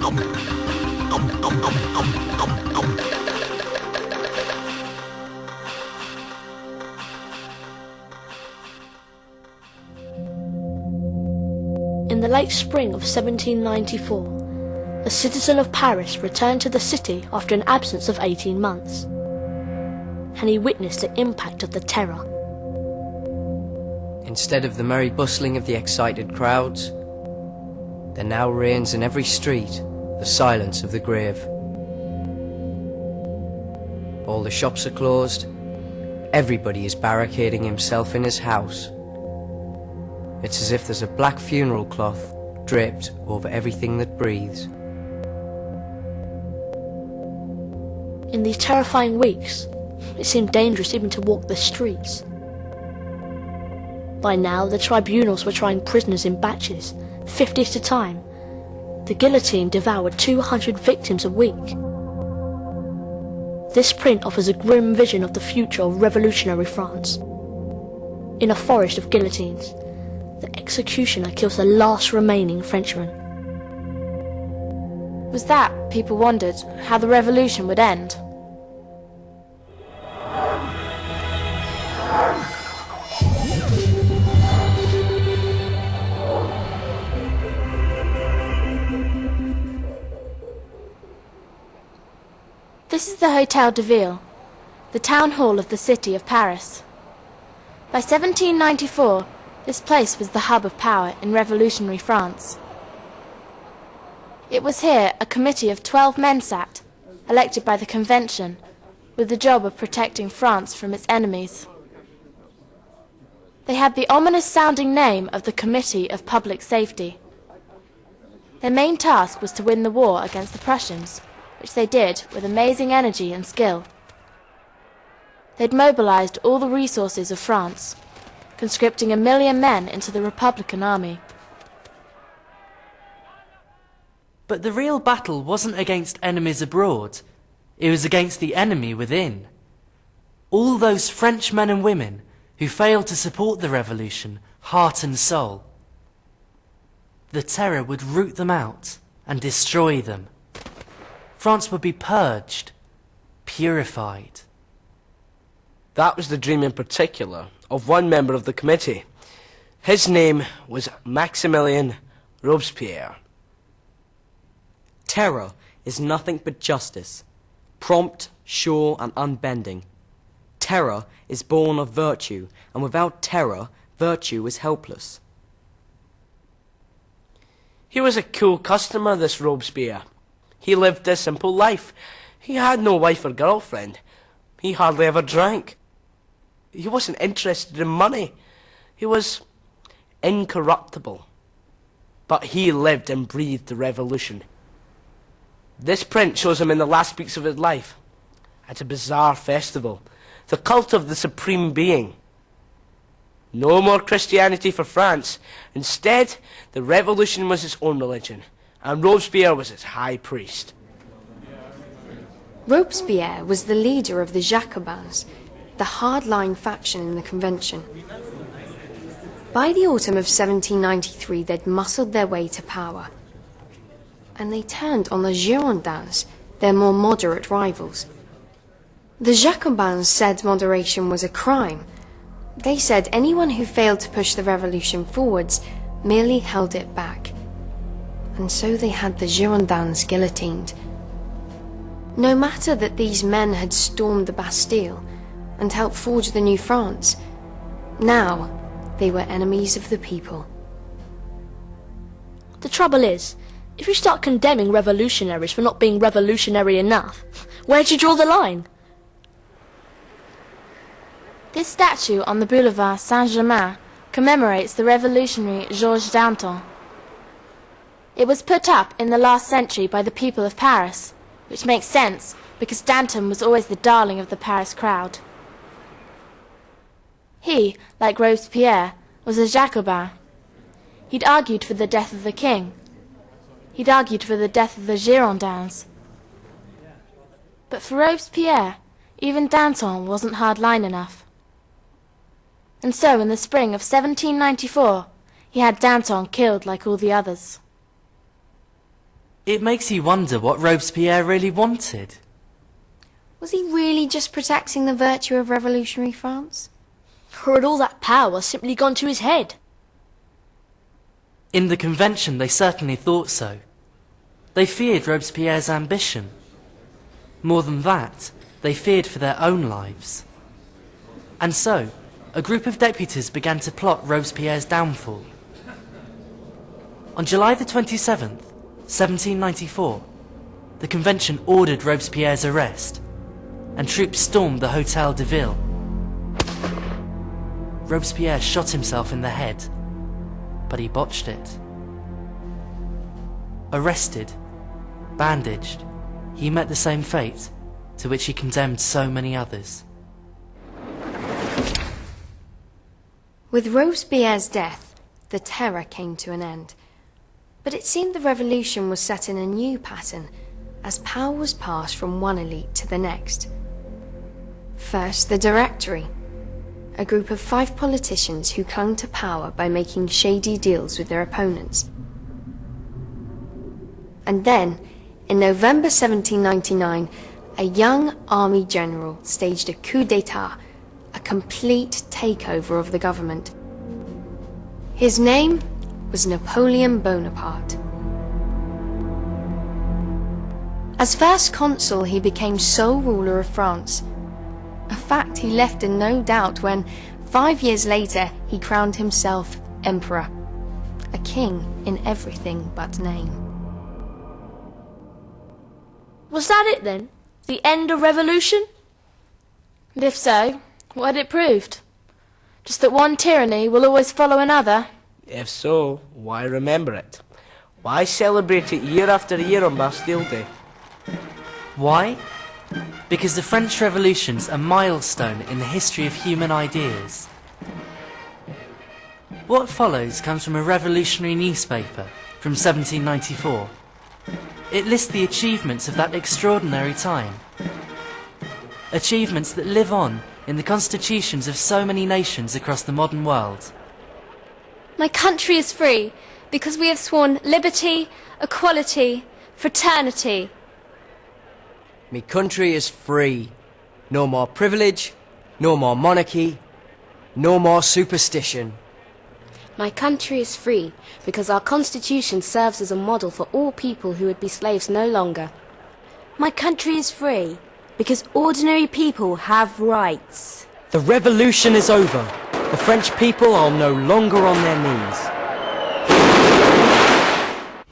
In the late spring of 1794, a citizen of Paris returned to the city after an absence of 18 months, and he witnessed the impact of the terror. Instead of the merry bustling of the excited crowds, there now reigns in every street the silence of the grave. All the shops are closed, everybody is barricading himself in his house. It's as if there's a black funeral cloth draped over everything that breathes. In these terrifying weeks, it seemed dangerous even to walk the streets. By now, the tribunals were trying prisoners in batches, 50 at a time. The guillotine devoured 200 victims a week. This print offers a grim vision of the future of revolutionary France. In a forest of guillotines, the executioner kills the last remaining Frenchman. Was that, people wondered, how the revolution would end? This is the Hôtel de Ville, the town hall of the city of Paris. By 1794, this place was the hub of power in revolutionary France. It was here a committee of 12 men sat, elected by the Convention, with the job of protecting France from its enemies. They had the ominous-sounding name of the Committee of Public Safety. Their main task was to win the war against the Prussians, which they did with amazing energy and skill. They'd mobilized all the resources of France, conscripting 1 million men into the Republican army. But the real battle wasn't against enemies abroad, it was against the enemy within. All those French men and women who failed to support the revolution, heart and soul. The terror would root them out and destroy them. France would be purged, purified. That was the dream in particular of one member of the committee. His name was Maximilien Robespierre. Terror is nothing but justice, prompt, sure and unbending. Terror is born of virtue, and without terror, virtue is helpless. He was a cool customer, this Robespierre. He lived a simple life. He had no wife or girlfriend. He hardly ever drank. He wasn't interested in money. He was incorruptible. But he lived and breathed the revolution. This print shows him in the last weeks of his life, at a bizarre festival, the cult of the Supreme Being. No more Christianity for France. Instead, the revolution was its own religion, and Robespierre was its high priest. Robespierre was the leader of the Jacobins, the hardline faction in the Convention. By the autumn of 1793, they'd muscled their way to power, and they turned on the Girondins, their more moderate rivals. The Jacobins said moderation was a crime. They said anyone who failed to push the revolution forwards merely held it back. And so they had the Girondins guillotined. No matter that these men had stormed the Bastille and helped forge the new France, now they were enemies of the people. The trouble is, if you start condemning revolutionaries for not being revolutionary enough, where do you draw the line? This statue on the boulevard Saint-Germain commemorates the revolutionary Georges Danton. It was put up in the last century by the people of Paris, which makes sense because Danton was always the darling of the Paris crowd. He, like Robespierre, was a Jacobin. He'd argued for the death of the king. He'd argued for the death of the Girondins. But for Robespierre, even Danton wasn't hardline enough. And so in the spring of 1794, he had Danton killed like all the others. It makes you wonder what Robespierre really wanted. Was he really just protecting the virtue of revolutionary France? Or had all that power simply gone to his head? In the convention, they certainly thought so. They feared Robespierre's ambition. More than that, they feared for their own lives. And so, a group of deputies began to plot Robespierre's downfall. On July the 27th, 1794, the convention ordered Robespierre's arrest, and troops stormed the Hôtel de Ville. Robespierre shot himself in the head, but he botched it. Arrested, bandaged, he met the same fate to which he condemned so many others. With Robespierre's death, the terror came to an end. But it seemed the revolution was set in a new pattern, as power was passed from one elite to the next. First, the Directory, a group of 5 politicians who clung to power by making shady deals with their opponents. And then, in November 1799, a young army general staged a coup d'etat, a complete takeover of the government. His name was Napoleon Bonaparte. As first consul, he became sole ruler of France, a fact he left in no doubt when, 5 years later, he crowned himself emperor, a king in everything but name. Was that it then? The end of revolution? And if so, what had it proved? Just that one tyranny will always follow another? If so, why remember it? Why celebrate it year after year on Bastille Day? Why? Because the French Revolution's a milestone in the history of human ideas. What follows comes from a revolutionary newspaper from 1794. It lists the achievements of that extraordinary time. Achievements that live on in the constitutions of so many nations across the modern world. My country is free because we have sworn liberty, equality, fraternity. Me country is free. No more privilege, no more monarchy, no more superstition. My country is free because our constitution serves as a model for all people who would be slaves no longer. My country is free because ordinary people have rights. The revolution is over. The French people are no longer on their knees.